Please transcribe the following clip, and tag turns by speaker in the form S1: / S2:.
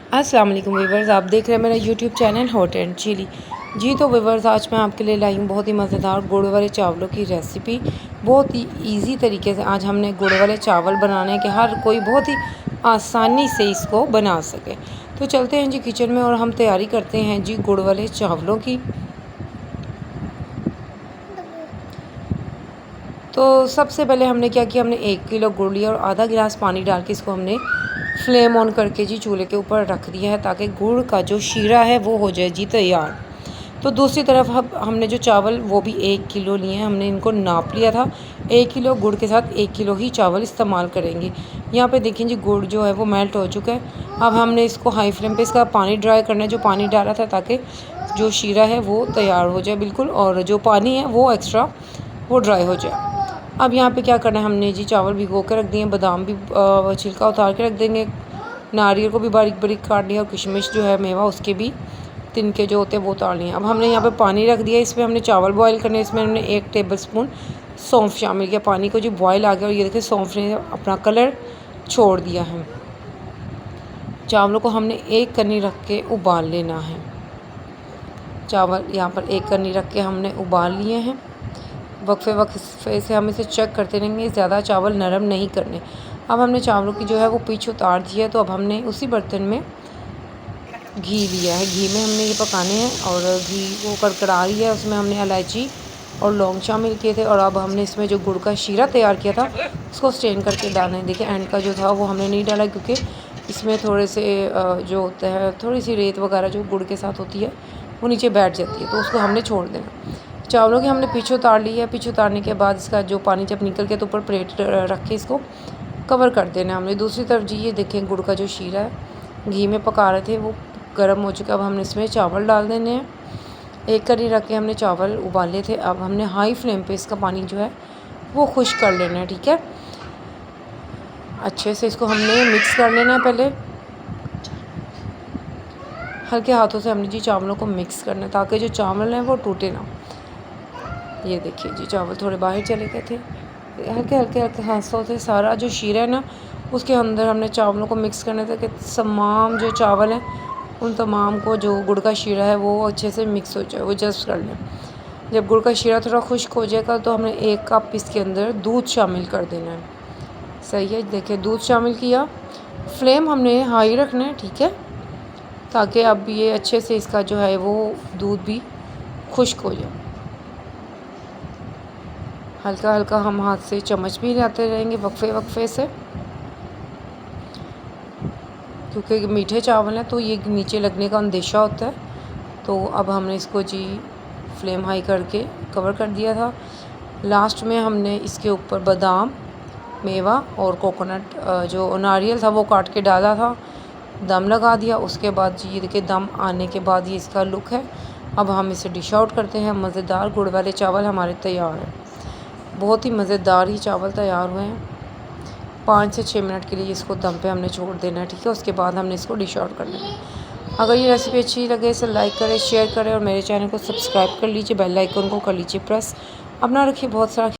S1: अस्सलाम वालेकुम व्यूवर्स, आप देख रहे हैं मेरा YouTube channel hot and chilli. जी तो व्यूवर्स, आज मैं आपके लिए लाई हूँ बहुत ही मज़ेदार गुड़ वाले चावलों की रेसिपी। बहुत ही इजी तरीके से आज हमने गुड़ वाले चावल बनाने हैं कि हर कोई बहुत ही आसानी से इसको बना सके। तो चलते हैं जी किचन में और हम तैयारी करते हैं जी गुड़ वाले चावलों की। तो सबसे पहले हमने क्या किया, हमने 1 किलो गुड़ लिया और आधा गिलास पानी डाल के इसको हमने फ्लेम ऑन करके जी चूल्हे के ऊपर रख दिया है ताकि गुड़ का जो शीरा है वो हो जाए जी तैयार। तो दूसरी तरफ हमने जो चावल वो भी 1 किलो लिए हैं, हमने इनको नाप लिया था। 1 किलो गुड़ के साथ 1 किलो ही चावल इस्तेमाल करेंगे। यहाँ पे देखिए जी गुड़ जो है वो मेल्ट हो चुका है। अब हमने इसको हाई फ्लेम पे इसका पानी ड्राई करना है, जो पानी डाला था ताकि जो शीरा है वो तैयार हो जाए बिल्कुल, और जो पानी है वो एक्स्ट्रा वो ड्राई हो जाए। अब यहाँ पे क्या करना है, हमने जी चावल भिगो कर रख दिए, बादाम भी छिलका उतार के रख देंगे, नारियल को भी बारीक बारीक काट लिया और किशमिश जो है मेवा उसके भी तिनके जो होते हैं वो उतार लिए। अब हमने यहाँ पे पानी रख दिया, इसमें हमने चावल बॉईल करने, इसमें हमने 1 टेबलस्पून सौंफ शामिल किया। पानी को जो बॉयल आ गया और ये देखिए सौंफ ने अपना कलर छोड़ दिया है। चावलों को हमने 1 कनी रख के उबाल लेना है। चावल यहाँ पर 1 कनी रख के हमने उबाल लिए हैं। वक्फे से हम इसे चेक करते रहेंगे, ज़्यादा चावल नरम नहीं करने। अब हमने चावलों की जो है वो पीछ उतार दी है। तो अब हमने उसी बर्तन में घी लिया है, घी में हमने ये पकाने हैं और घी वो कड़कड़ा रही है, उसमें हमने इलायची और लौंग शामिल किए थे। और अब हमने इसमें जो गुड़ का शीरा तैयार किया था उसको स्ट्रेन करके डालना है। देखिए एंड का जो था वो हमने नहीं डाला क्योंकि इसमें थोड़े से जो होता है थोड़ी सी रेत वगैरह जो गुड़ के साथ होती है वो नीचे बैठ जाती है, तो उसको हमने छोड़ देना। चावलों की हमने पीछे उतार ली है। पीछे उतारने के बाद इसका जो पानी जब निकल के तो ऊपर प्लेट रख के इसको कवर कर देना हमने। दूसरी तरफ जी ये देखें गुड़ का जो शीरा है घी में पका रहे थे वो गर्म हो चुका है। अब हमने इसमें चावल डाल देने हैं। 1 करी रख के हमने चावल उबाले थे। अब हमने हाई फ्लेम पे इसका पानी जो है वो खुश्क कर लेना है, ठीक है। अच्छे से इसको हमने मिक्स कर लेना है। पहले हल्के हाथों से हमने जी चावलों को मिक्स करना है ताकि जो चावल हैं वो टूटे ना। ये देखिए जी चावल थोड़े बाहर चले गए थे। हल्के हल्के हल्के हाथों से सारा जो शीरा है ना उसके अंदर हमने चावलों को मिक्स करना था कि तमाम जो चावल हैं उन तमाम को जो गुड़ का शीरा है वो अच्छे से मिक्स हो जाए, वो जस्ट कर लें। जब गुड़ का शीरा थोड़ा खुश्क हो जाएगा तो हमने 1 कप इसके अंदर दूध शामिल कर देना है। सही है, देखिए दूध शामिल किया। फ्लेम हमने हाई रखना है, ठीक है, ताकि अब ये अच्छे से इसका जो है वो दूध भी खुश्क हो जाए। हल्का हल्का हम हाथ से चम्मच भी हिलाते रहेंगे वक्फे से, क्योंकि मीठे चावल हैं तो ये नीचे लगने का अंदेशा होता है। तो अब हमने इसको जी फ्लेम हाई करके कवर कर दिया था। लास्ट में हमने इसके ऊपर बादाम मेवा और कोकोनट जो नारियल था वो काट के डाला था, दम लगा दिया। उसके बाद जी ये देखिए दम आने के बाद ये इसका लुक है। अब हम इसे डिश आउट करते हैं। मज़ेदार गुड़ वाले चावल हमारे तैयार हैं। बहुत ही मज़ेदार ही चावल तैयार हुए हैं। 5 से 6 मिनट के लिए इसको दम पे हमने छोड़ देना है, ठीक है। उसके बाद हमने इसको डिश आउट कर लेना है। अगर ये रेसिपी अच्छी लगे इसे लाइक करें, शेयर करें और मेरे चैनल को सब्सक्राइब कर लीजिए। बेल आइकन को कर लीजिए प्रेस। अपना रखिए बहुत सारा।